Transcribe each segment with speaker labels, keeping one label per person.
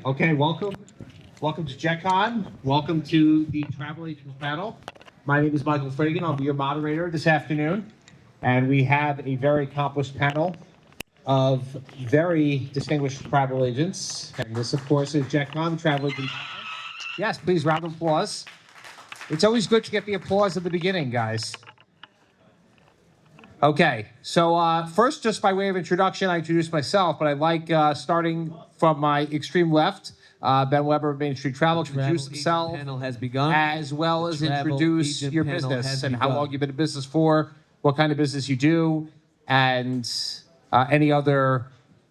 Speaker 1: Okay, welcome. Welcome to JetCon. Welcome to the Travel Agents Panel. My name is Michael Fragan. I'll be your moderator this afternoon. And we have a very accomplished panel of very distinguished travel agents. And this, of course, is JetCon, Travel Agents. Yes, please, round of applause. It's always good to get the applause at the beginning, guys. Okay, so first, just by way of introduction, I introduced myself, but I like starting from my extreme left. Ben Weber of Main Street Travel, introduce himself,
Speaker 2: panel has begun.
Speaker 1: as well as
Speaker 2: Travel
Speaker 1: introduce
Speaker 2: agent
Speaker 1: your
Speaker 2: panel
Speaker 1: business
Speaker 2: has
Speaker 1: and how
Speaker 2: begun.
Speaker 1: long you've been in business for, what kind of business you do, and any other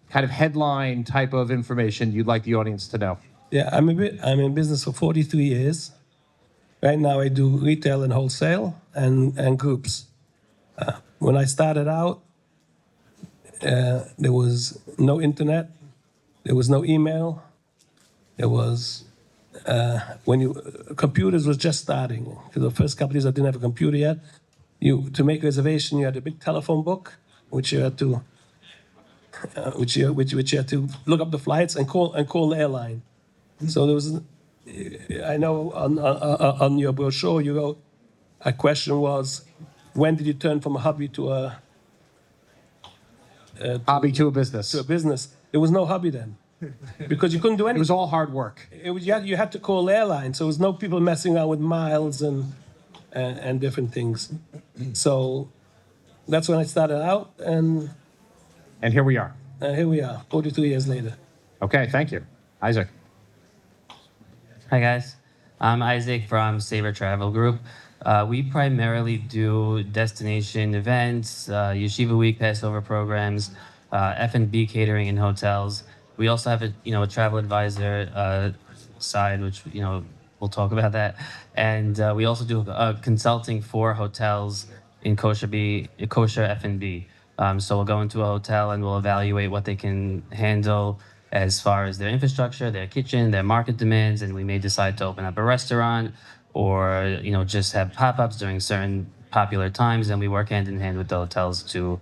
Speaker 1: kind of headline type of information you'd like the audience to know.
Speaker 3: Yeah, I'm in business for 43 years. Right now, I do retail and wholesale and groups. When I started out, there was no internet, there was no email, there was computers was just starting. For the first couple of years, I didn't have a computer yet. To make a reservation, you had a big telephone book, which you had to look up the flights and call the airline. So there was, I know on your brochure you wrote, a question was, when did you turn from a hobby to a
Speaker 1: Hobby to a business.
Speaker 3: business? There was no hobby then, because you couldn't do
Speaker 1: It
Speaker 3: anything.
Speaker 1: was all hard work.
Speaker 3: You had to call the airline, so there was no people messing around with miles and different things. So that's when I started out, and
Speaker 1: And here we are.
Speaker 3: here we are, 42 years later.
Speaker 1: Okay, thank you. Isaac.
Speaker 4: Hi guys, I'm Isaac from Sabre Travel Group. We primarily do destination events, Yeshiva Week, Passover programs, F&B catering in hotels. We also have a travel advisor side, which we'll talk about that, and we also do consulting for hotels in kosher F&B. So we'll go into a hotel and we'll evaluate what they can handle as far as their infrastructure, their kitchen, their market demands, and we may decide to open up a restaurant or just have pop-ups during certain popular times, and we work hand in hand with the hotels to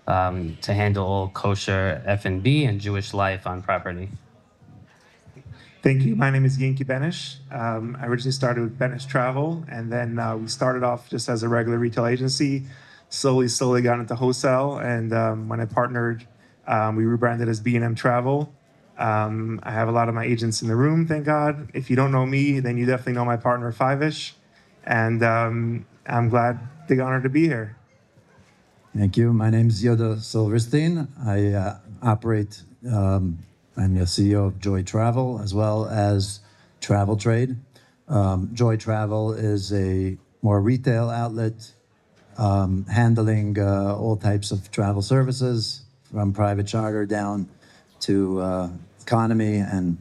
Speaker 4: handle all kosher F&B and Jewish life on property.
Speaker 5: Thank you. My name is Yankee Benish. I originally started with Benish Travel, and then we started off just as a regular retail agency. Slowly got into wholesale, and when I partnered, we rebranded as B&M Travel. I have a lot of my agents in the room, thank God. If you don't know me, then you definitely know my partner, Five-ish. And I'm glad, big honor to be here.
Speaker 6: Thank you. My name is Yoda Silverstein. I operate, I'm the CEO of Joy Travel as well as Travel Trade. Joy Travel is a more retail outlet handling all types of travel services from private charter down to economy, and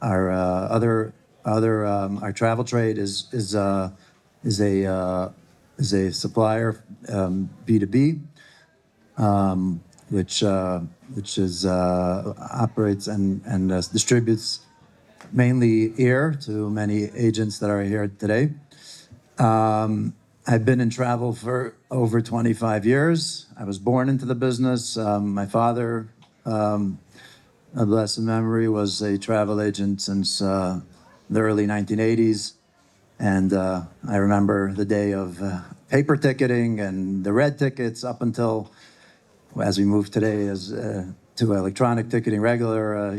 Speaker 6: our Travel Trade is a supplier, B2B, which operates and distributes mainly air to many agents that are here today. I've been in travel for over 25 years. I was born into the business. My father, of blessed memory, was a travel agent since the early 1980s. And I remember the day of paper ticketing and the red tickets up until, as we move today, to electronic ticketing, regular. A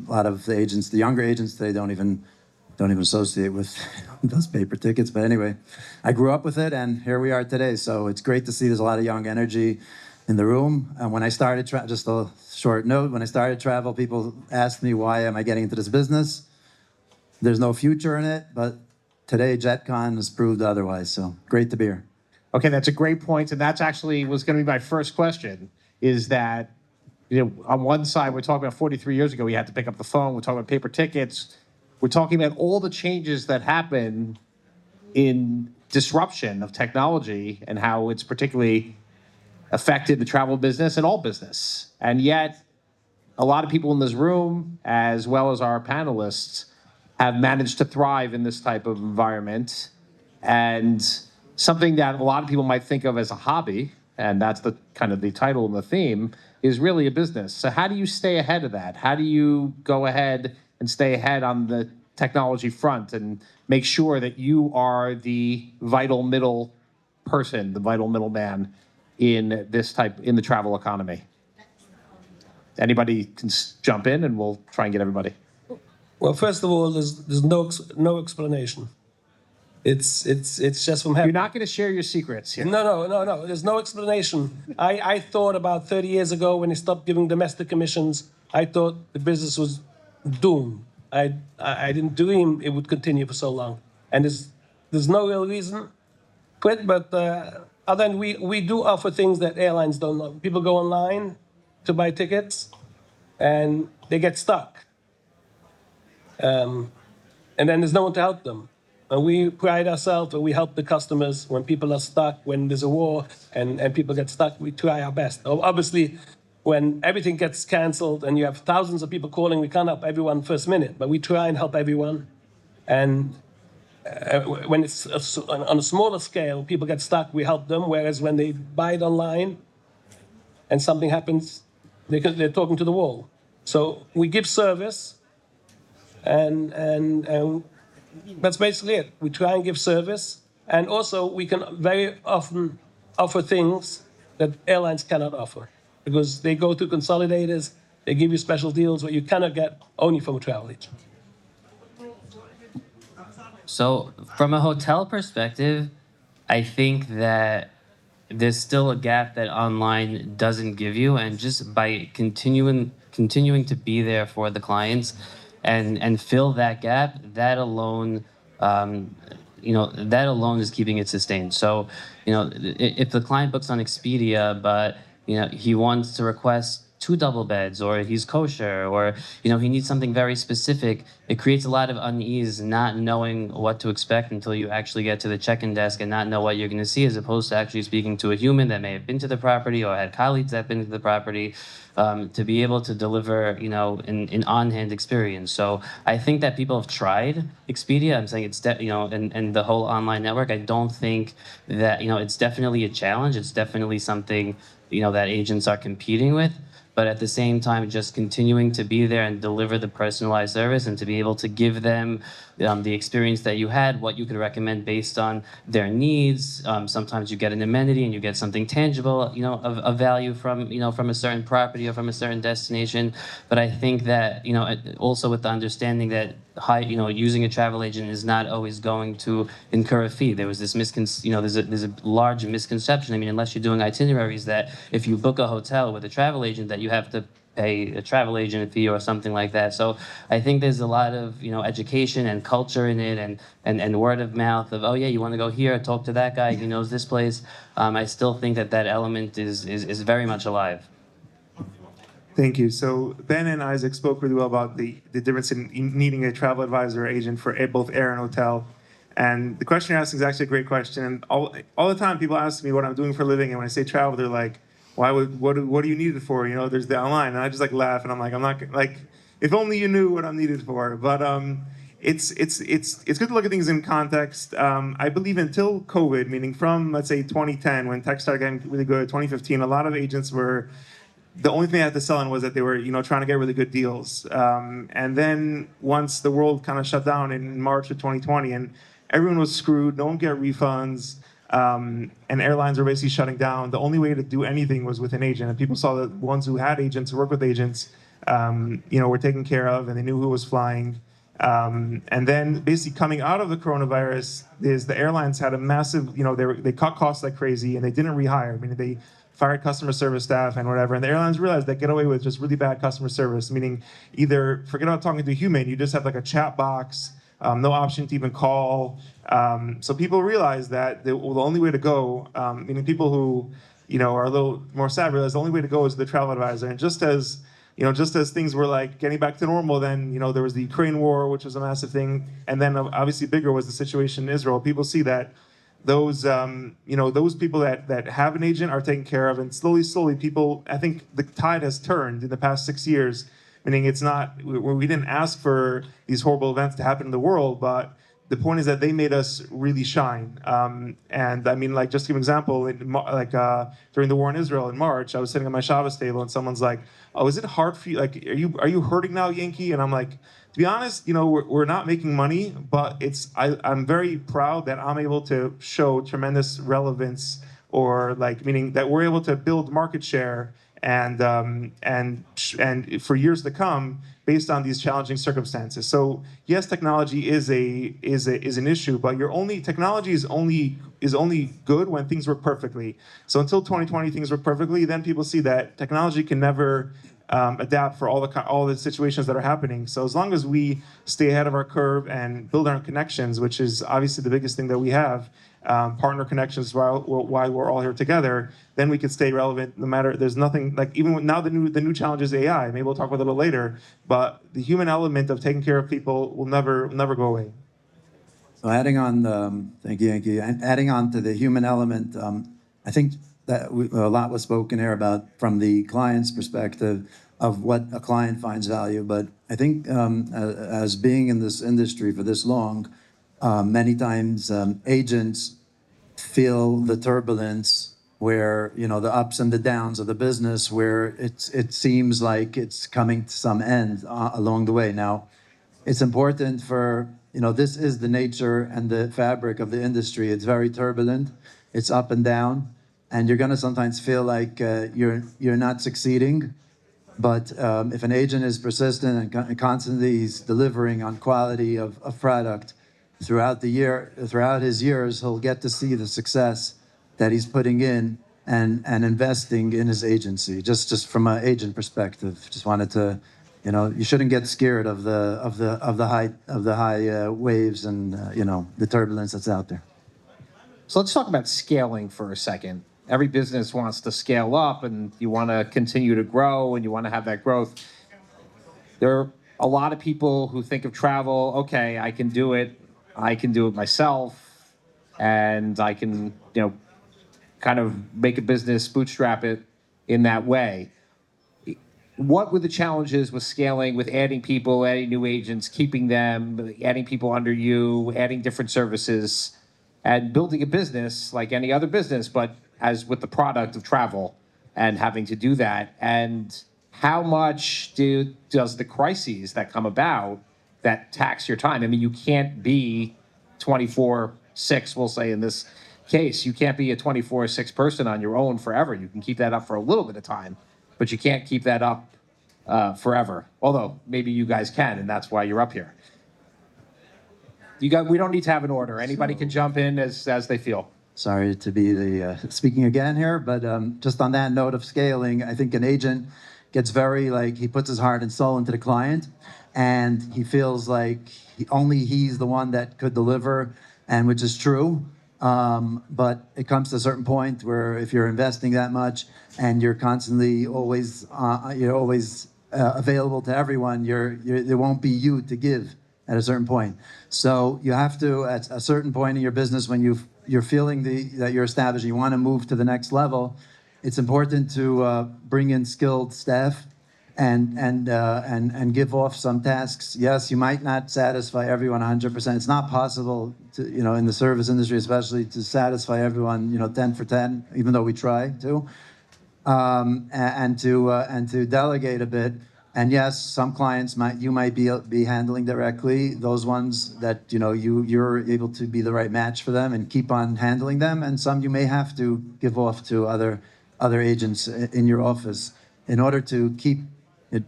Speaker 6: lot of the agents, the younger agents today, don't even associate with those paper tickets. But anyway, I grew up with it, and here we are today. So it's great to see there's a lot of young energy in the room. And when I started, just a short note, when I started travel, people asked me, why am I getting into this business? There's no future in it, but today JetCon has proved otherwise. So great to be here.
Speaker 1: Okay, that's a great point, and that's actually was going to be my first question, is that, on one side, we're talking about 43 years ago, we had to pick up the phone, we're talking about paper tickets, we're talking about all the changes that happen in disruption of technology and how it's particularly affected the travel business and all business. And yet, a lot of people in this room, as well as our panelists, have managed to thrive in this type of environment. And something that a lot of people might think of as a hobby, and that's the kind of the title and the theme, is really a business. So how do you stay ahead of that? How do you go ahead and stay ahead on the technology front and make sure that you are the vital middle person, the vital middleman in the travel economy? Anybody can jump in, and we'll try and get everybody.
Speaker 3: Well, first of all, there's no explanation. It's just from
Speaker 1: You're
Speaker 3: heaven.
Speaker 1: not going to share your secrets here.
Speaker 3: No. There's no explanation. I thought about 30 years ago when they stopped giving domestic commissions, I thought the business was doomed. I didn't dream it would continue for so long. And there's no real reason for it, but other than we do offer things that airlines don't know. People go online to buy tickets, and they get stuck. And then there's no one to help them. And we pride ourselves that we help the customers when people are stuck, when there's a war and people get stuck, we try our best. Obviously, when everything gets canceled and you have thousands of people calling, we can't help everyone first minute, but we try and help everyone. And when it's on a smaller scale, people get stuck, we help them, whereas when they buy it online and something happens, they're talking to the wall. So we give service, and that's basically it. We try and give service, and also we can very often offer things that airlines cannot offer because they go to consolidators, they give you special deals what you cannot get only from a travel agent.
Speaker 4: So, from a hotel perspective, I think that there's still a gap that online doesn't give you, and just by continuing to be there for the clients and fill that gap, that alone, that alone is keeping it sustained. So, if the client books on Expedia, but he wants to request 2 double beds, or he's kosher, or he needs something very specific, it creates a lot of unease not knowing what to expect until you actually get to the check-in desk and not know what you're going to see, as opposed to actually speaking to a human that may have been to the property or had colleagues that have been to the property, to be able to deliver an on-hand experience. So I think that people have tried Expedia. I'm saying it's and the whole online network. I don't think that it's definitely a challenge. It's definitely something that agents are competing with. But at the same time, just continuing to be there and deliver the personalized service and to be able to give them the experience that you had, what you could recommend based on their needs. Sometimes you get an amenity and you get something tangible, of value from a certain property or from a certain destination. But I think that, also with the understanding that using a travel agent is not always going to incur a fee. There was this there's a large misconception. I mean, unless you're doing itineraries, that if you book a hotel with a travel agent, that you have to pay a travel agent fee or something like that. So I think there's a lot of education and culture in it, and word of mouth of, oh yeah, you want to go here, talk to that guy, he knows this place. I still think that element is very much alive.
Speaker 5: Thank you. So Ben and Isaac spoke really well about the difference in needing a travel advisor or agent for both air and hotel. And the question you're asking is actually a great question. And all the time people ask me what I'm doing for a living, and when I say travel, they're like, what do you need it for? There's the online. And I just laugh, and I'm like, I'm not if only you knew what I'm needed for. But it's good to look at things in context. I believe until COVID, meaning from, let's say, 2010, when tech started getting really good, 2015, a lot of agents were, the only thing they had to sell in was that they were, trying to get really good deals. And then once the world kind of shut down in March of 2020, and everyone was screwed, no one get refunds, and airlines were basically shutting down, the only way to do anything was with an agent. And people saw that ones who had agents, who worked with agents, were taken care of, and they knew who was flying. And then basically coming out of the coronavirus, the airlines had a massive, they cut costs like crazy, and they didn't rehire. I mean, they fired customer service staff and whatever. And the airlines realized they get away with just really bad customer service, meaning either forget about talking to a human, you just have a chat box, no option to even call. So people realize that the only way to go, meaning people who, are a little more savvy, realize the only way to go is the travel advisor. And just as things were getting back to normal, then, there was the Ukraine war, which was a massive thing. And then obviously bigger was the situation in Israel. People see that those people that have an agent are taken care of, and slowly people, I think the tide has turned in the past 6 years, meaning it's not, we didn't ask for these horrible events to happen in the world, but the point is that they made us really shine. And I mean, like, just to give an example, during the war in Israel in March, I was sitting at my Shabbos table and someone's like, "Oh, is it hard for you? Like, are you hurting now, Yankee?" And I'm like, to be honest, we're not making money, but I'm very proud that I'm able to show tremendous relevance, or like, meaning that we're able to build market share and for years to come based on these challenging circumstances. So yes, technology is an issue, but technology is only good when things work perfectly. So until 2020 things work perfectly, then people see that technology can never adapt for all the situations that are happening. So as long as we stay ahead of our curve and build our connections, which is obviously the biggest thing that we have, partner connections while we're all here together, then we could stay relevant no matter. There's nothing like, even now the new challenge is AI. Maybe we'll talk about it a little later, but the human element of taking care of people will never go away.
Speaker 6: So adding on, thank you, Yankee. And adding on to the human element, I think that a lot was spoken here about from the client's perspective of what a client finds value. But I think as being in this industry for this long, many times agents feel the turbulence where, the ups and the downs of the business, where it seems like it's coming to some end along the way. Now, it's important for, this is the nature and the fabric of the industry. It's very turbulent. It's up and down. And you're going to sometimes feel like you're not succeeding. But if an agent is persistent and constantly he's delivering on quality of product throughout his years, he'll get to see the success that he's putting in and investing in his agency. Just from an agent perspective, just wanted to, you shouldn't get scared of the high waves and the turbulence that's out there.
Speaker 1: So let's talk about scaling for a second. Every business wants to scale up, and you want to continue to grow, and you want to have that growth. There are a lot of people who think of travel, okay, I can do it myself, and I can, kind of make a business, bootstrap it in that way. What were the challenges with scaling, with adding people, adding new agents, keeping them, adding people under you, adding different services, and building a business like any other business, but as with the product of travel and having to do that? And how much does the crises that come about that tax your time? I mean, you can't be 24/6, we'll say in this case. You can't be a 24/6 person on your own forever. You can keep that up for a little bit of time, but you can't keep that up forever. Although maybe you guys can, and that's why you're up here. We don't need to have an order. Anybody can jump in as they feel.
Speaker 6: Sorry to be the speaking again here, but just on that note of scaling, I think an agent gets very, he puts his heart and soul into the client, and he feels like he's the one that could deliver, and which is true. But it comes to a certain point where if you're investing that much and you're constantly always available to everyone, there won't be you to give at a certain point. So you have to, at a certain point in your business, when you're feeling that you're established, you want to move to the next level, it's important to bring in skilled staff and give off some tasks. Yes, you might not satisfy everyone 100%. It's not possible to, in the service industry especially, to satisfy everyone, 10 for 10, even though we try to, and to delegate a bit. And yes, some clients you might be handling directly, those ones that you're able to be the right match for them and keep on handling them, and some you may have to give off to other agents in your office in order to keep in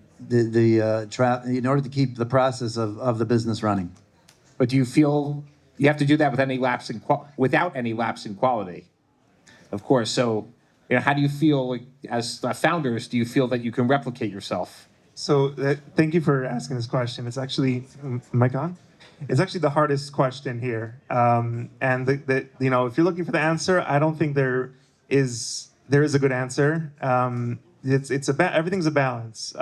Speaker 6: order to keep the process of the business running.
Speaker 1: But do you feel you have to do that without any lapse in quality? Of course. So, how do you feel as founders? Do you feel that you can replicate yourself?
Speaker 5: So thank you for asking this question. It's actually, am I gone? It's actually the hardest question here. And if you're looking for the answer, I don't think there is a good answer. Everything's a balance.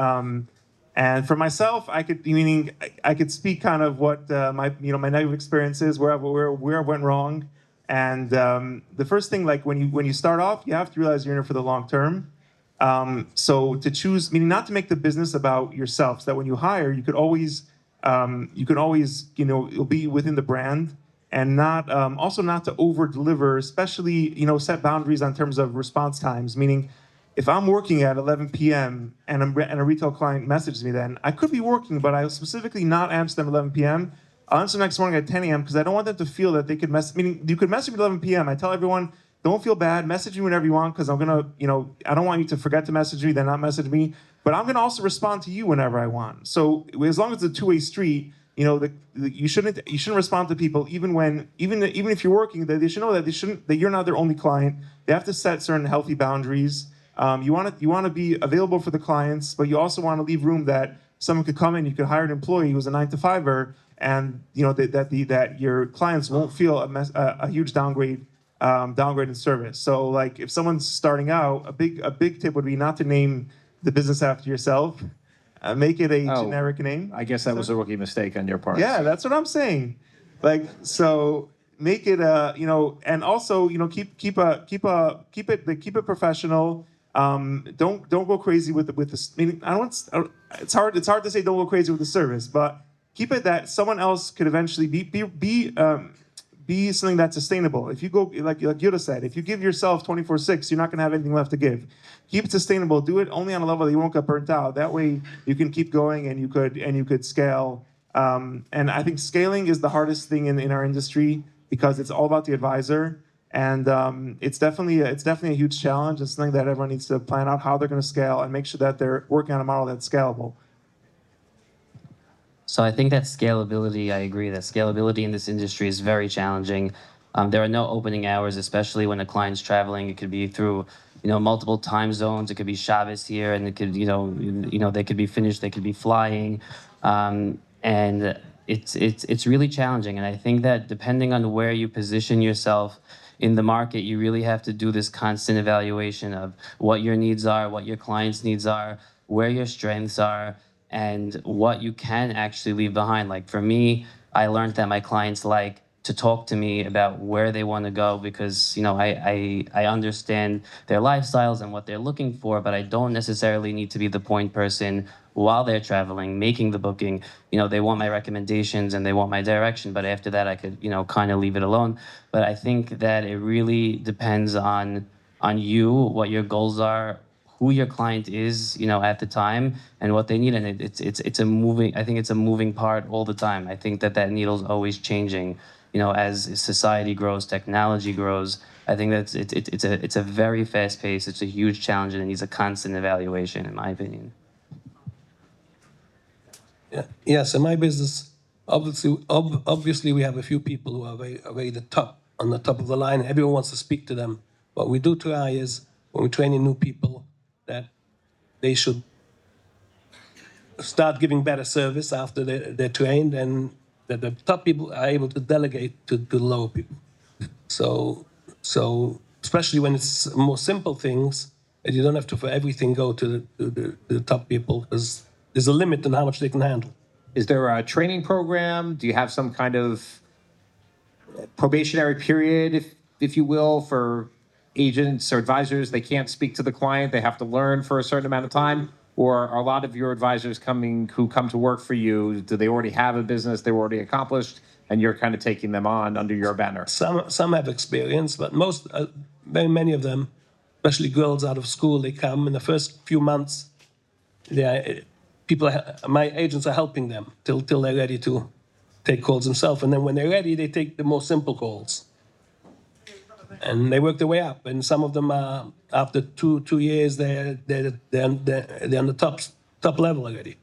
Speaker 5: And for myself, I could speak kind of what my negative experiences, where I went wrong. And the first thing, like when you start off, you have to realize you're in it for the long term. So to choose, meaning not to make the business about yourself, so that when you hire, you could always you can always, it'll be within the brand and not, also not to over deliver, especially, set boundaries on terms of response times, meaning if I'm working at 11 p.m. and a retail client messages me then, I could be working, but I specifically not answer them at 11 p.m. I'll answer next morning at 10 a.m. because I don't want them to feel that they could meaning you could message me at 11 p.m. I tell everyone, don't feel bad, message me whenever you want because I'm gonna, I don't want you to forget to message me, then not message me, but I'm gonna also respond to you whenever I want. So as long as it's a two-way street, you shouldn't respond to people even if you're working. That they should know that you're not their only client. They have to set certain healthy boundaries. You want to be available for the clients, but you also want to leave room that someone could come in. You could hire an employee who's a 9-to-5er, and that your clients won't feel a huge downgrade in service. So like if someone's starting out, a big tip would be not to name the business after yourself. Make it a generic name.
Speaker 1: I guess that was a rookie mistake on your part.
Speaker 5: Yeah, that's what I'm saying. Like, so make it and also keep it professional. Don't go crazy with the. I mean, it's hard to say don't go crazy with the service, but keep it that someone else could eventually be something that's sustainable. If you go like Yuda said, if you give yourself 24/6, you're not gonna have anything left to give. Keep it sustainable. Do it only on a level that you won't get burnt out. That way you can keep going and you could scale. And I think scaling is the hardest thing in our industry because it's all about the advisor. And it's definitely a huge challenge. It's something that everyone needs to plan out how they're going to scale and make sure that they're working on a model that's scalable.
Speaker 4: So I think that scalability, I agree that scalability in this industry is very challenging. There are no opening hours, especially when a client's traveling. It could be through, multiple time zones. It could be Shabbos here, and it could, they could be finished. They could be flying, and it's really challenging. And I think that depending on where you position yourself in the market, you really have to do this constant evaluation of what your needs are, what your clients' needs are, where your strengths are, and what you can actually leave behind. Like for me, I learned that my clients like to talk to me about where they want to go because, I understand their lifestyles and what they're looking for, but I don't necessarily need to be the point person while they're traveling, making the booking. They want my recommendations and they want my direction, but after that I could, kind of leave it alone. But I think that it really depends on you, what your goals are, who your client is, at the time, and what they need. And it's a moving part all the time. I think that needle's always changing. As society grows, technology grows. I think that it's a very fast pace. It's a huge challenge, and it needs a constant evaluation, in my opinion.
Speaker 3: Yeah. Yes, in my business, obviously we have a few people who are very on the top of the line. Everyone wants to speak to them. What we do try is when we're training new people that they should start giving better service after they're trained, and that the top people are able to delegate to the lower people. So especially when it's more simple things, and you don't have to for everything go to the top people because there's a limit on how much they can handle.
Speaker 1: Is there a training program? Do you have some kind of probationary period, if you will, for agents or advisors? They can't speak to the client. They have to learn for a certain amount of time? Or are a lot of your advisors who come to work for you, do they already have a business they're already accomplished, and you're kind of taking them on under your banner?
Speaker 3: Some have experience, but very many of them, especially girls out of school, they come in the first few months. My agents are helping them till they're ready to take calls themselves, and then when they're ready, they take the more simple calls, and they work their way up. And some of them are after two years, they're on the top level already.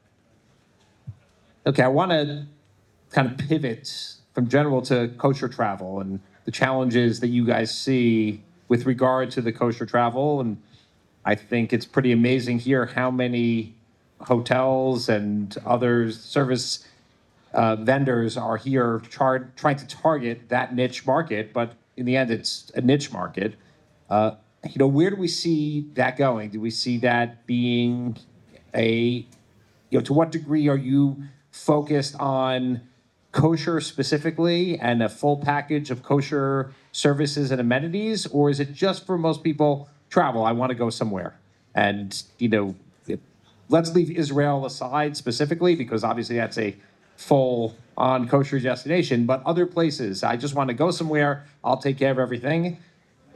Speaker 1: Okay, I want to kind of pivot from general to kosher travel and the challenges that you guys see with regard to the kosher travel. And I think it's pretty amazing here how many hotels and other service vendors are here trying to target that niche market, but in the end, it's a niche market. Where do we see that going? Do we see that being to what degree are you focused on kosher specifically and a full package of kosher services and amenities, or is it just for most people travel? I want to go somewhere, and let's leave Israel aside specifically because obviously that's a full on kosher destination, but other places, I just want to go somewhere, I'll take care of everything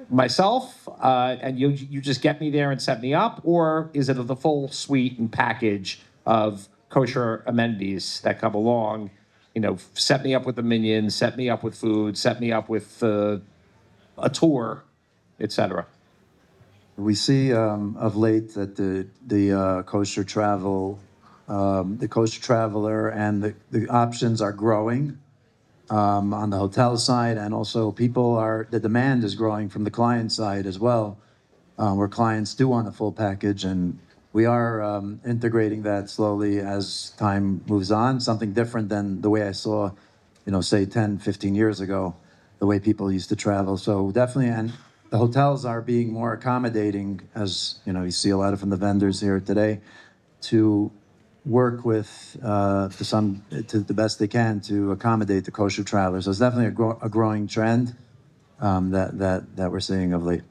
Speaker 1: myself, and you just get me there and set me up, or is it the full suite and package of kosher amenities that come along? You know, set me up with the minions, set me up with food, set me up with a tour, etc.
Speaker 6: We see of late that the kosher travel, the kosher traveler, and the options are growing on the hotel side, and also the demand is growing from the client side as well, where clients do want a full package, and we are integrating that slowly as time moves on. Something different than the way I saw, say 10, 15 years ago, the way people used to travel. So definitely, and the hotels are being more accommodating, as you see a lot of from the vendors here today, to work with to the best they can to accommodate the kosher travelers. So it's definitely a growing trend that we're seeing of late.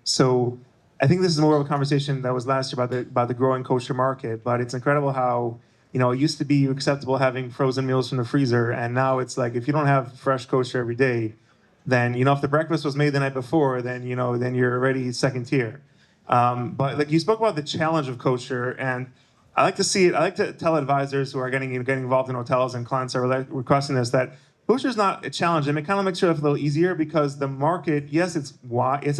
Speaker 5: So I think this is more of a conversation that was last year about the growing kosher market, but it's incredible how, it used to be acceptable having frozen meals from the freezer, and now it's like if you don't have fresh kosher every day, then if the breakfast was made the night before, then then you're already second tier. But like you spoke about the challenge of kosher, and I like to see it. I like to tell advisors who are getting involved in hotels and clients are requesting this that kosher is not a challenge, and it kind of makes your life a little easier because the market, yes, it's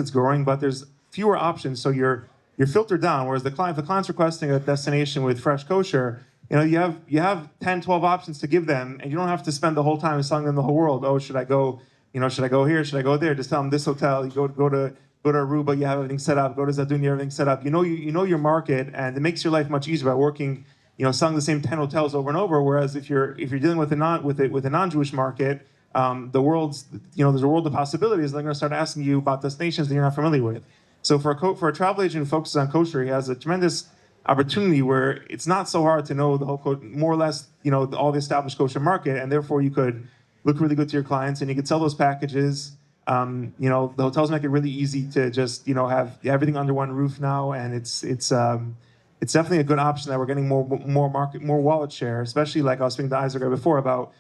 Speaker 5: growing, but there's fewer options, so you're filtered down. Whereas if the client's requesting a destination with fresh kosher, you have 10, 12 options to give them, and you don't have to spend the whole time selling them the whole world. Oh, should I go? Should I go here? Should I go there? Just tell them this hotel. You go to Aruba, you have everything set up. Go to Zadun, you have everything set up. You know your market, and it makes your life much easier by working, selling the same 10 hotels over and over. Whereas if you're dealing with a non-Jewish market, the world's there's a world of possibilities. They're going to start asking you about destinations that you're not familiar with. So for a travel agent who focuses on kosher, he has a tremendous opportunity where it's not so hard to know the whole more or less all the established kosher market, and therefore you could look really good to your clients, and you could sell those packages. The hotels make it really easy to just have everything under one roof now, and it's definitely a good option that we're getting more wallet share, especially like I was speaking to Isaac before about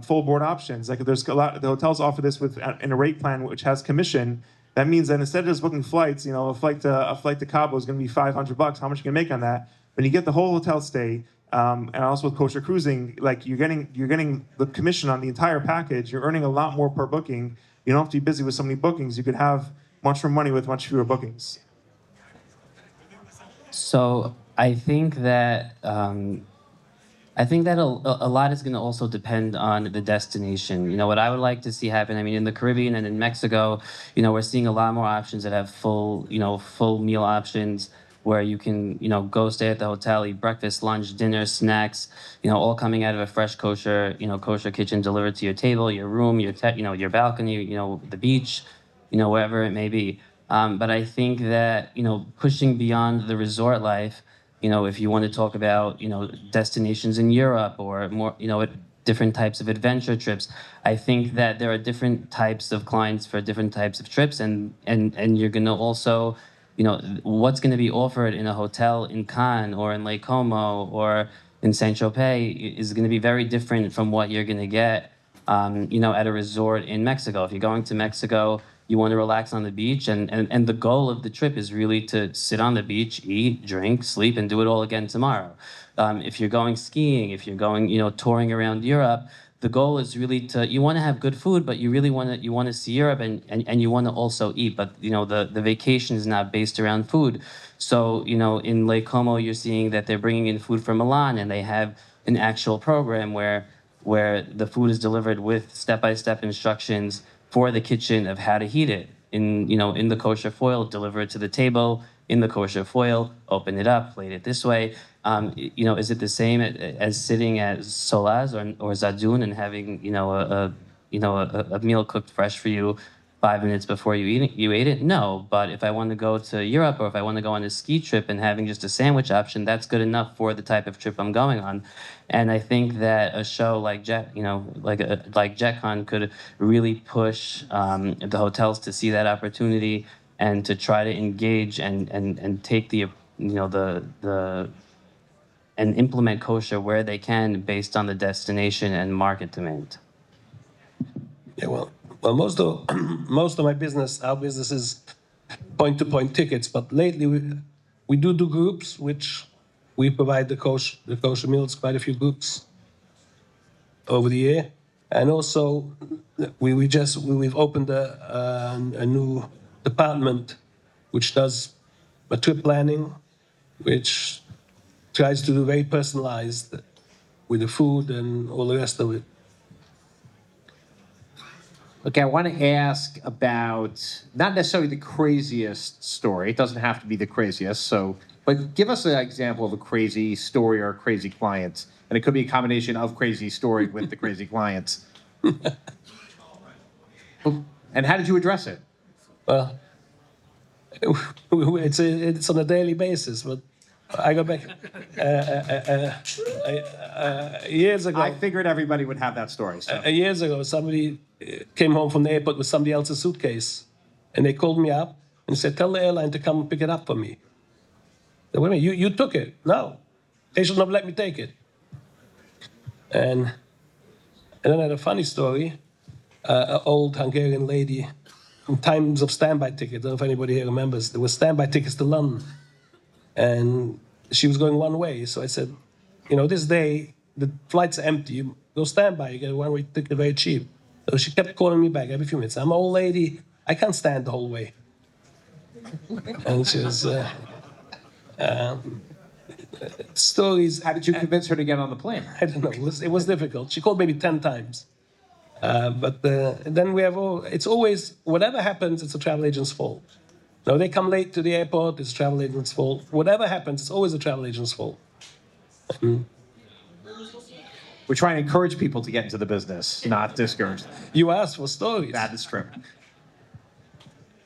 Speaker 5: full board options. Like there's a lot the hotels offer this in a rate plan which has commission. That means that instead of just booking flights, a flight to Cabo is going to be $500. How much you can make on that? When you get the whole hotel stay, and also with kosher cruising, like you're getting the commission on the entire package. You're earning a lot more per booking. You don't have to be busy with so many bookings. You could have much more money with much fewer bookings.
Speaker 4: So I think that a lot is going to also depend on the destination. What I would like to see happen. I mean, in the Caribbean and in Mexico, we're seeing a lot more options that have full meal options where you can go stay at the hotel, eat breakfast, lunch, dinner, snacks, all coming out of a fresh kosher kitchen delivered to your table, your room, your balcony, the beach, wherever it may be. But I think that pushing beyond the resort life. If you want to talk about, destinations in Europe or more, different types of adventure trips, I think that there are different types of clients for different types of trips, and you're going to also, what's going to be offered in a hotel in Cannes or in Lake Como or in Saint-Tropez is going to be very different from what you're going to get, at a resort in Mexico. If you're going to Mexico, you want to relax on the beach, and the goal of the trip is really to sit on the beach, eat, drink, sleep, and do it all again tomorrow. If you're going skiing, if you're going, touring around Europe, the goal is really you want to have good food, but you really want to see Europe, and you want to also eat. But the vacation is not based around food. So in Lake Como, you're seeing that they're bringing in food from Milan, and they have an actual program where the food is delivered with step-by-step instructions for the kitchen of how to heat it in the kosher foil, deliver it to the table in the kosher foil, open it up, plate it this way. Is it the same as sitting at Solaz or Zadun and having a meal cooked fresh for you 5 minutes before you ate it? No, but if I want to go to Europe or if I want to go on a ski trip and having just a sandwich option, that's good enough for the type of trip I'm going on. And I think that a show like like JetCon could really push the hotels to see that opportunity and to try to engage and take the and implement kosher where they can based on the destination and market demand.
Speaker 3: Yeah, well, most of my business, our business is point-to-point tickets. But lately, we do groups, which we provide the kosher meals, quite a few groups over the year, and also we've opened a new department which does a trip planning, which tries to do very personalized with the food and all the rest of it.
Speaker 1: Okay, I want to ask about not necessarily the craziest story. It doesn't have to be the craziest. So, but give us an example of a crazy story or a crazy client, and it could be a combination of crazy story with the crazy clients. And how did you address it?
Speaker 3: Well, it's on a daily basis, but I go back years ago.
Speaker 1: I figured everybody would have that story. So.
Speaker 3: Years ago, somebody came home from the airport with somebody else's suitcase, and they called me up and said, "Tell the airline to come pick it up for me." I said, "Wait a minute, you took it?" "No, they should have let me take it." And then I had a funny story. An old Hungarian lady from times of standby tickets. I don't know if anybody here remembers. There were standby tickets to London, and she was going one way. So I said, this day the flight's are empty. You go standby. You get a one-way ticket very cheap. So she kept calling me back every few minutes. "I'm an old lady. I can't stand the whole way." And she was stories.
Speaker 1: How did you convince her to get on the plane?
Speaker 3: I don't know. It was difficult. She called maybe 10 times. But then we have it's always, whatever happens, it's a travel agent's fault. No, they come late to the airport, it's a travel agent's fault. Whatever happens, it's always a travel agent's fault.
Speaker 1: We're trying to encourage people to get into the business, not discourage them.
Speaker 3: You asked for stories.
Speaker 1: That is true.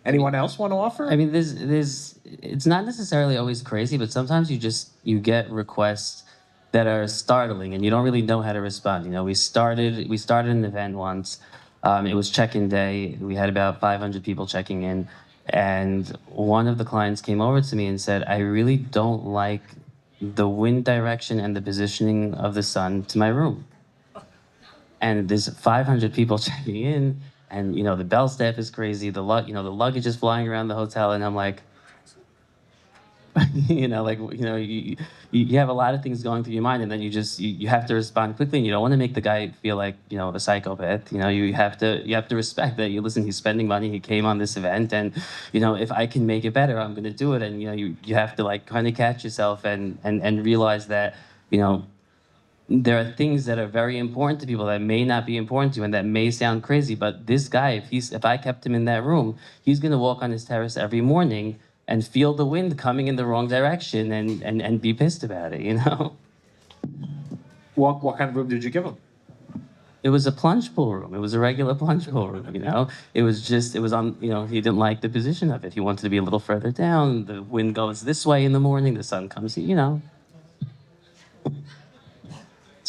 Speaker 1: Anyone else want to offer?
Speaker 4: I mean, it's not necessarily always crazy, but sometimes you get requests that are startling, and you don't really know how to respond. We started an event once. It was check-in day. We had about 500 people checking in, and one of the clients came over to me and said, "I really don't like the wind direction and the positioning of the sun to my room." And there's 500 people checking in, and the bell staff is crazy. The luggage is flying around the hotel, and I'm like, you have a lot of things going through your mind, and then you have to respond quickly, and you don't want to make the guy feel like a psychopath. You have to respect that. Listen, he's spending money. He came on this event, and if I can make it better, I'm going to do it. And you have to kind of catch yourself and realize that there are things that are very important to people that may not be important to you and that may sound crazy. But this guy, if I kept him in that room, he's going to walk on his terrace every morning and feel the wind coming in the wrong direction and be pissed about it,
Speaker 1: What kind of room did you give him?
Speaker 4: It was a plunge pool room. It was a regular plunge pool room, It was on, he didn't like the position of it. He wanted to be a little further down. The wind goes this way in the morning, the sun comes,
Speaker 5: So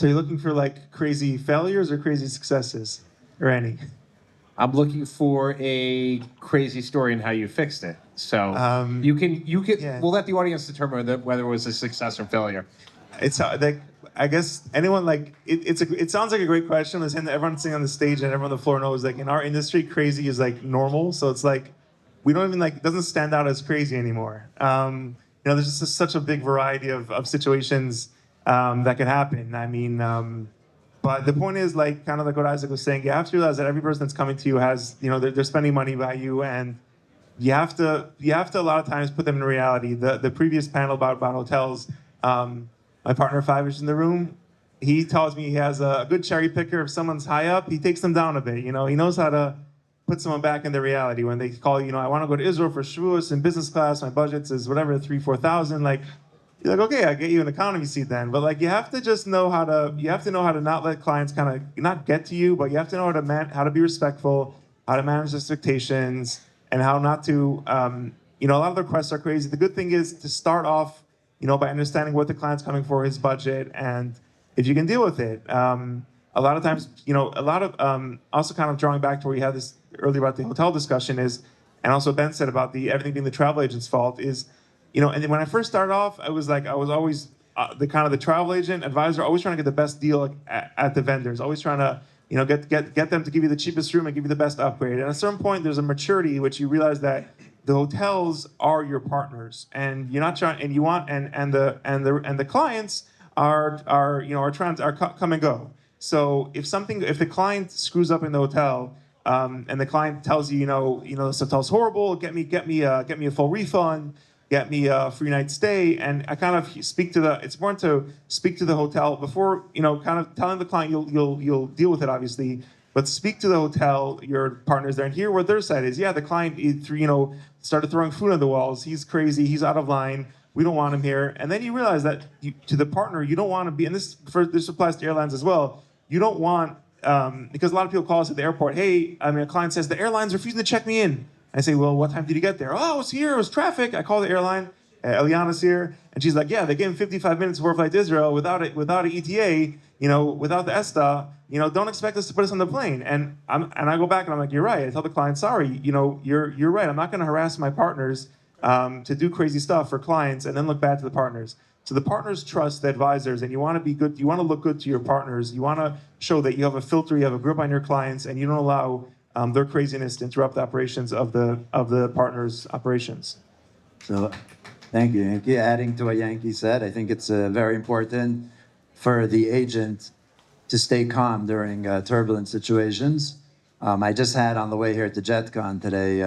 Speaker 5: you're looking for crazy failures or crazy successes, or any?
Speaker 1: I'm looking for a crazy story and how you fixed it. So you can.
Speaker 5: yeah.
Speaker 1: We'll let the audience determine whether it was a success or failure.
Speaker 5: It's I guess anyone it sounds like a great question. And everyone sitting on the stage and everyone on the floor knows in our industry, crazy is normal. So it's we don't even it doesn't stand out as crazy anymore. There's just such a big variety of situations that could happen. I mean. But the point is, kind of what Isaac was saying, you have to realize that every person that's coming to you has, they're spending money by you, and you have to a lot of times put them in reality. The previous panel about hotels, my partner Five is in the room. He tells me he has a good cherry picker. If someone's high up, he takes them down a bit. He knows how to put someone back in the reality. When they call, I want to go to Israel for Shavuos in business class. My budget is whatever, 3,000-4,000. You're okay, I get you an economy seat then. But you have to just know how to not let clients kind of not get to you, but you have to know how to be respectful, how to manage expectations, and how not to. A lot of the requests are crazy. The good thing is to start off, by understanding what the client's coming for, his budget, and if you can deal with it. A lot of times, also kind of drawing back to where you had this earlier about the hotel discussion is, and also Ben said about everything being the travel agent's fault is. And then when I first started off, I was always the kind of the travel agent advisor always trying to get the best deal at the vendors, always trying to get them to give you the cheapest room and give you the best upgrade. And at a certain point, there's a maturity which you realize that the hotels are your partners, and you're not trying, and you want, and the clients are come and go. So if the client screws up in the hotel, and the client tells you, this hotel's horrible, get me a full refund, get me a free night stay, and I kind of it's important to speak to the hotel before, kind of telling the client you'll deal with it, obviously, but speak to the hotel, your partners there, and hear what their side is. Yeah, the client, started throwing food on the walls. He's crazy. He's out of line. We don't want him here. And then you realize that to the partner, you don't want to be, and this applies to airlines as well. You don't want, because a lot of people call us at the airport. Hey, a client says the airline's refusing to check me in. I say, well, what time did you get there? Oh, I was here. It was traffic. I call the airline. Eliana's here, and she's like, yeah, they gave him 55 minutes before flight to Israel without an ETA, without the ESTA. Don't expect us to put us on the plane. And I go back and I'm like, you're right. I tell the client, sorry, you're right. I'm not going to harass my partners to do crazy stuff for clients and then look bad to the partners. So the partners trust the advisors, and you want to be good. You want to look good to your partners. You want to show that you have a filter, you have a grip on your clients, and you don't allow their craziness to interrupt the operations of the partners' operations.
Speaker 6: So, thank you, Yankee. Adding to what Yankee said, I think it's very important for the agent to stay calm during turbulent situations. I just had on the way here to JetCon today,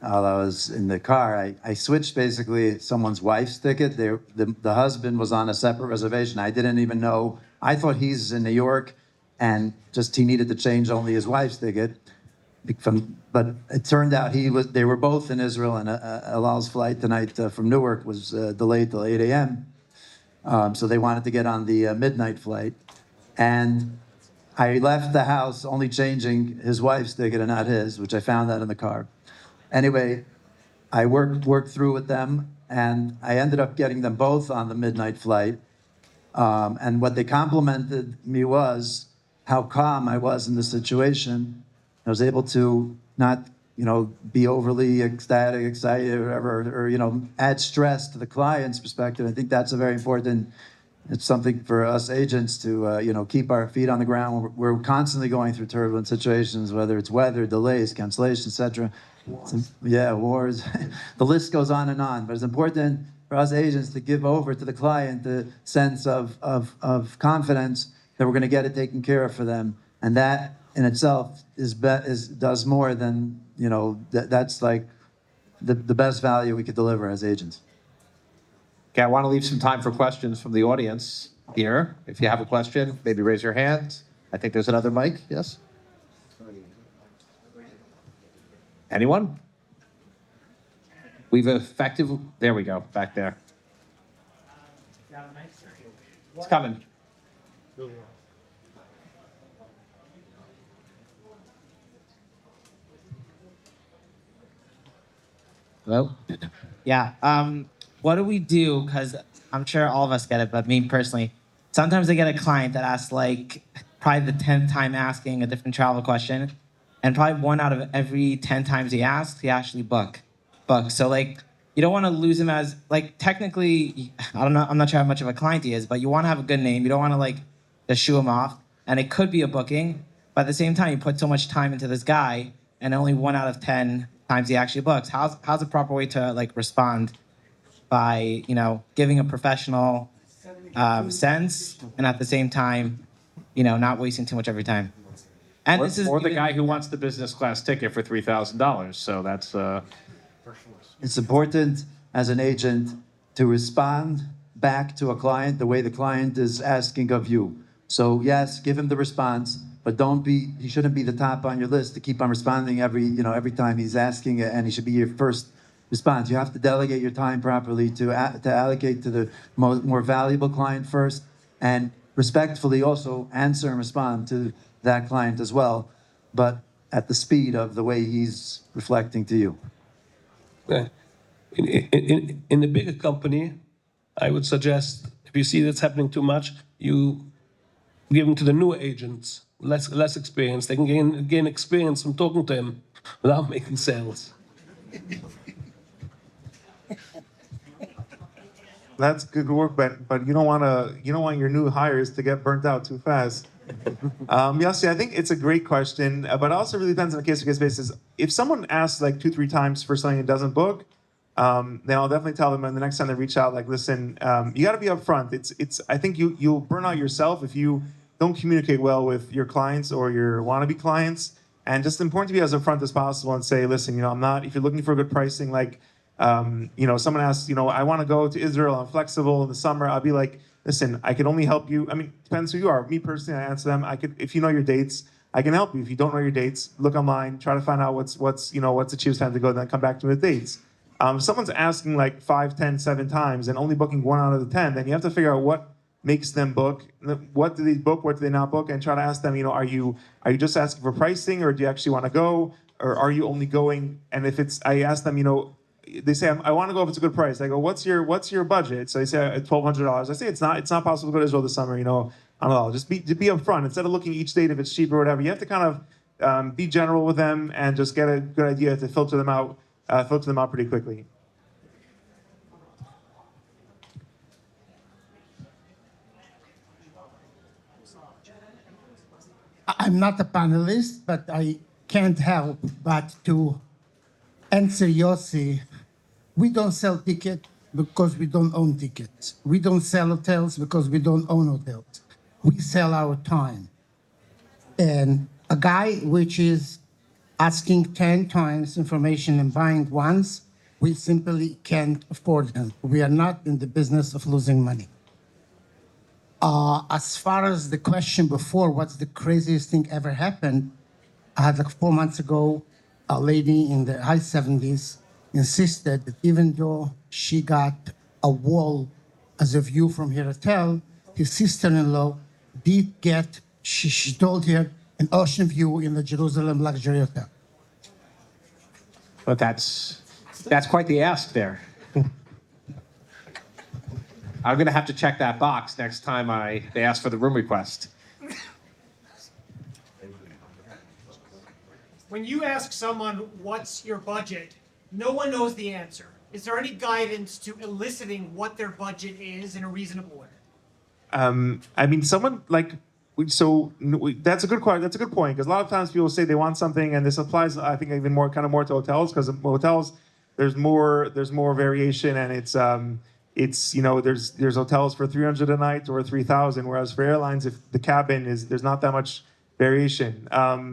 Speaker 6: while I was in the car, I switched basically someone's wife's ticket. The husband was on a separate reservation. I didn't even know. I thought he's in New York, and just he needed to change only his wife's ticket. But it turned out they were both in Israel, and Alal's flight tonight from Newark was delayed till 8 a.m. So they wanted to get on the midnight flight. And I left the house only changing his wife's ticket and not his, which I found out in the car. Anyway, I worked through with them, and I ended up getting them both on the midnight flight. And what they complimented me was how calm I was in the situation. I was able to not, be overly ecstatic, excited, or whatever, or add stress to the client's perspective. I think that's a very important. It's something for us agents to, keep our feet on the ground. We're constantly going through turbulent situations, whether it's weather, delays, cancellations, etc. Yeah, wars. The list goes on and on. But it's important for us agents to give over to the client the sense of confidence that we're going to get it taken care of for them, and that in itself does more than that's like the best value we could deliver as agents.
Speaker 1: Okay, I want to leave some time for questions from the audience here. If you have a question, maybe raise your hand. I think there's another mic. Yes? Anyone? There we go, back there. It's coming.
Speaker 2: Hello? Yeah. What do we do? Because I'm sure all of us get it, but me personally, sometimes I get a client that asks probably the 10th time asking a different travel question, and probably 1 out of every 10 times he asks, he actually book. So you don't want to lose him as technically, I don't know, I'm not sure how much of a client he is, but you want to have a good name. You don't want to just shoo him off, and it could be a booking, but at the same time, you put so much time into this guy, and only 1 out of 10 times he actually books. How's the proper way to respond by giving a professional sense, and at the same time not wasting too much of your time? And
Speaker 1: Or the guy who wants the business class ticket for $3,000. So that's
Speaker 6: It's important as an agent to respond back to a client the way the client is asking of you. So yes, give him the response, but he shouldn't be the top on your list to keep on responding every time he's asking, and he should be your first response. You have to delegate your time properly to allocate to the more valuable client first, and respectfully also answer and respond to that client as well, but at the speed of the way he's reflecting to you.
Speaker 3: In the bigger company, I would suggest if you see that's happening too much, you give them to the newer agents, less experience. They can gain experience from talking to him without making sales.
Speaker 5: That's good work, but you don't want your new hires to get burnt out too fast. Yossi, I think it's a great question, but it also really depends on a case-to-case basis. If someone asks like 2, 3 times for something and doesn't book, then I'll definitely tell them. And the next time they reach out, like, listen, you got to be upfront. I think you'll burn out yourself if you don't communicate well with your clients or your wannabe clients. And just important to be as upfront as possible and say, listen, I'm not. If you're looking for good pricing, like, someone asks, I want to go to Israel. I'm flexible in the summer. I'll be like, listen, I can only help you. I mean, depends who you are. Me personally, I answer them. If you know your dates, I can help you. If you don't know your dates, look online, try to find out what's the cheapest time to go, then come back to me with dates. If someone's asking like 5, 10, 7 times and only booking 1 out of the 10, then you have to figure out what makes them book. What do they book? What do they not book? And try to ask them, are you just asking for pricing, or do you actually want to go, or are you only going? And if I ask them, they say I want to go if it's a good price. I go, what's your budget? So they say $1,200. I say it's not possible to go to Israel this summer. I don't know. Just be upfront instead of looking each date if it's cheap or whatever. You have to kind of be general with them and just get a good idea to filter them out pretty quickly.
Speaker 7: I'm not a panelist, but I can't help but to answer Yossi. We don't sell tickets because we don't own tickets. We don't sell hotels because we don't own hotels. We sell our time. And a guy which is asking 10 times information and buying once, we simply can't afford him. We are not in the business of losing money. As far as the question before, what's the craziest thing ever happened? I had like 4 months ago, a lady in the high 70s insisted that even though she got a wall as a view from her hotel, his sister-in-law did get, she told her, an ocean view in the Jerusalem luxury hotel.
Speaker 1: But that's quite the ask there. I'm going to have to check that box next time they ask for the room request.
Speaker 8: When you ask someone, what's your budget, no one knows the answer. Is there any guidance to eliciting what their budget is in a reasonable way?
Speaker 5: I mean, someone like, that's a good question. That's a good point, because a lot of times people say they want something, and this applies, I think, even more to hotels, because hotels, there's more variation, and it's there's hotels for $300 a night or $3,000, whereas for airlines, if the cabin there's not that much variation.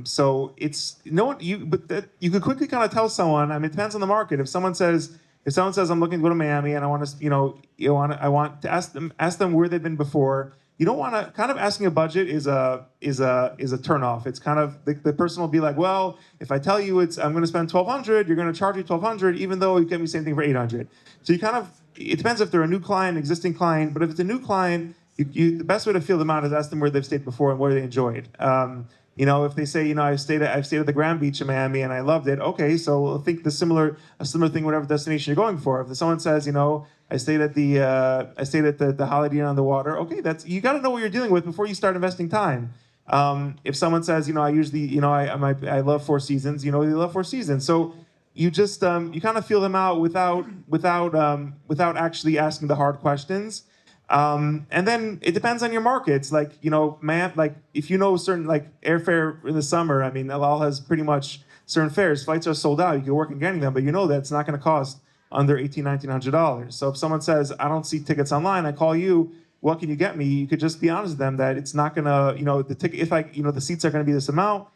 Speaker 5: So it's you could quickly kind of tell someone. I mean, it depends on the market. If someone says I'm looking to go to Miami and I want to, I want to ask them where they've been before. You don't want to kind of asking a budget is a turnoff. It's kind of the person will be like, well, if I tell you I'm going to spend $1,200, you're going to charge me $1,200, even though you get me the same thing for $800. So you kind of, it depends if they're a new client, existing client. But if it's a new client, the best way to feel them out is ask them where they've stayed before and where they enjoyed. If they say, I've stayed at the Grand Beach in Miami and I loved it. Okay, so think a similar thing, whatever destination you're going for. If someone says, I stayed at the Holiday Inn on the water. Okay, you got to know what you're dealing with before you start investing time. If someone says, I usually, I love Four Seasons. They love Four Seasons. So you just you kind of feel them out without actually asking the hard questions. And then it depends on your markets. Like, if certain, like airfare in the summer, I mean, El Al has pretty much certain fares. Flights are sold out. You can work on getting them, but that it's not going to cost under $1,800, $1,900. So if someone says, I don't see tickets online, I call you, what can you get me? You could just be honest with them that it's not going to, the ticket, if the seats are going to be this amount,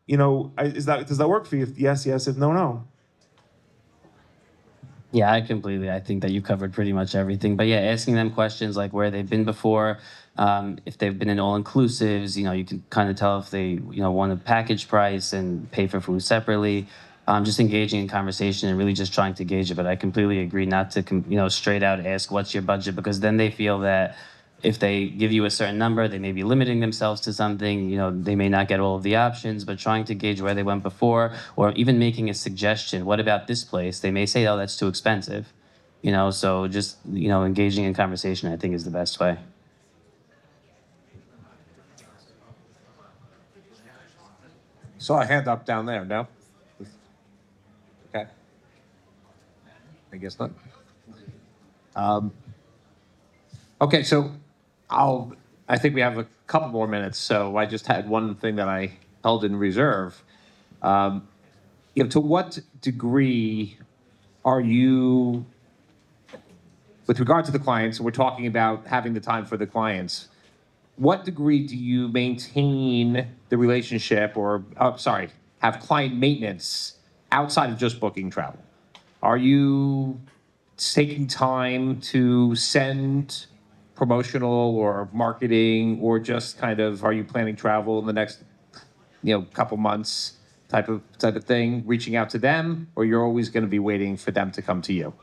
Speaker 5: does that work for you? If yes, yes. If no, no.
Speaker 4: Yeah, I think that you covered pretty much everything. But yeah, asking them questions like where they've been before, if they've been in all-inclusives, you can kind of tell if they, want a package price and pay for food separately. Just engaging in conversation and really just trying to gauge it. But I completely agree not to, straight out ask what's your budget, because then they feel that if they give you a certain number, they may be limiting themselves to something. They may not get all of the options, but trying to gauge where they went before, or even making a suggestion. What about this place? They may say, oh, that's too expensive. So just, engaging in conversation, I think, is the best way.
Speaker 1: Saw a hand up down there, no? Okay. I guess not. Okay, so I think we have a couple more minutes, so I just had one thing that I held in reserve. To what degree are you, with regard to the clients, we're talking about having the time for the clients, what degree do you maintain the relationship or, have client maintenance outside of just booking travel? Are you taking time to send promotional or marketing, or just kind of, are you planning travel in the next, couple months type of thing, reaching out to them, or you're always going to be waiting for them to come to you?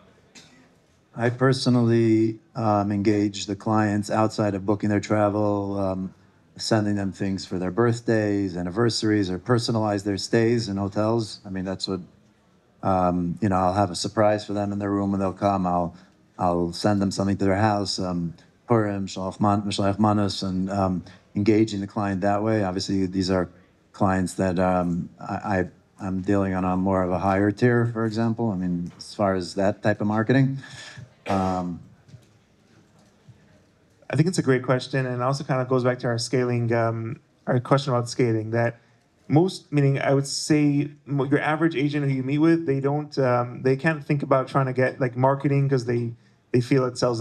Speaker 6: I personally engage the clients outside of booking their travel, sending them things for their birthdays, anniversaries, or personalize their stays in hotels. I mean, that's what, I'll have a surprise for them in their room when they'll come. I'll send them something to their house, Purim, Shalach Manus, and engaging the client that way. Obviously, these are clients that I'm dealing on a more of a higher tier, for example. I mean, as far as that type of marketing.
Speaker 5: I think it's a great question, and it also kind of goes back to our scaling, our question about scaling. That most, meaning I would say, your average agent who you meet with, they can't think about trying to get like marketing because they feel it sells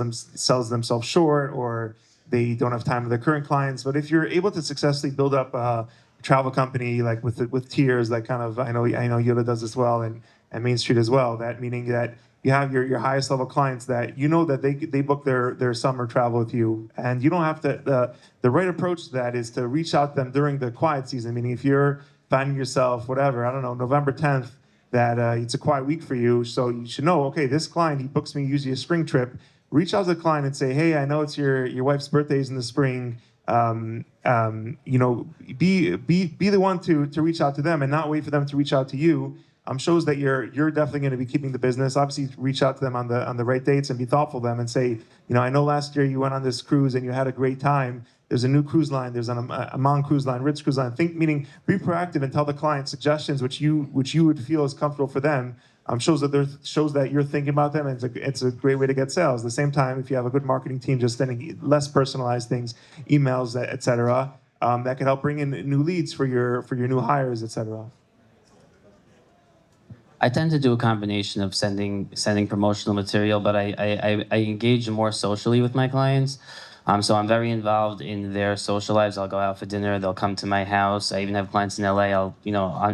Speaker 5: themselves short, or they don't have time with their current clients. But if you're able to successfully build up a travel company like with tiers, like kind of I know Yoda does as well, and Main Street as well. That meaning that you have your highest level clients that that they book their summer travel with you, and you don't have to. The right approach to that is to reach out to them during the quiet season. Meaning, if you're finding yourself, whatever, I don't know, November 10th, that it's a quiet week for you, so you should know, okay, this client, he books me usually a spring trip. Reach out to the client and say, hey, I know it's your wife's birthday's in the spring. Be the one to reach out to them and not wait for them to reach out to you. Shows that you're definitely going to be keeping the business. Obviously, reach out to them on the right dates and be thoughtful to them and say, I know last year you went on this cruise and you had a great time. There's a new cruise line. There's an Amman cruise line, Ritz cruise line. Meaning be proactive and tell the client suggestions which you would feel is comfortable for them. Shows that you're thinking about them, and it's a great way to get sales. At the same time, if you have a good marketing team, just sending less personalized things, emails, etc., that can help bring in new leads for your new hires, etc.
Speaker 4: I tend to do a combination of sending promotional material, but I engage more socially with my clients. So I'm very involved in their social lives. I'll go out for dinner. They'll come to my house. I even have clients in LA.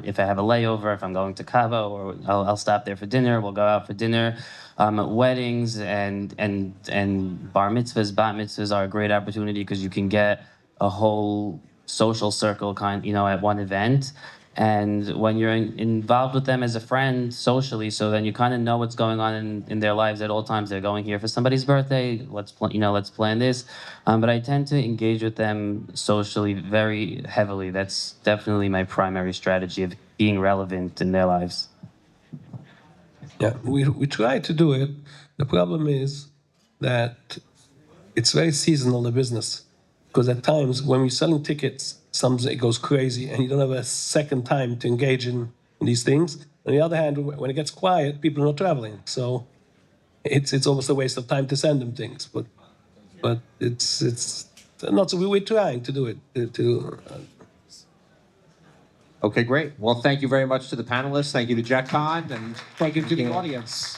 Speaker 4: If I have a layover, if I'm going to Cabo, or I'll stop there for dinner. We'll go out for dinner. Weddings and bar mitzvahs, bat mitzvahs are a great opportunity because you can get a whole social circle at one event. And when you're involved with them as a friend socially, so then you kind of know what's going on in their lives at all times. They're going here for somebody's birthday. Let's plan this. But I tend to engage with them socially very heavily. That's definitely my primary strategy of being relevant in their lives.
Speaker 3: Yeah, we try to do it. The problem is that it's very seasonal, the business. Because at times when we're selling tickets, sometimes it goes crazy and you don't have a second time to engage in these things. On the other hand, when it gets quiet, people are not traveling. So it's almost a waste of time to send them things. But it's not so we're trying to do it.
Speaker 1: Okay, great. Well, thank you very much to the panelists. Thank you to Jack Kahn, and thank you to the audience.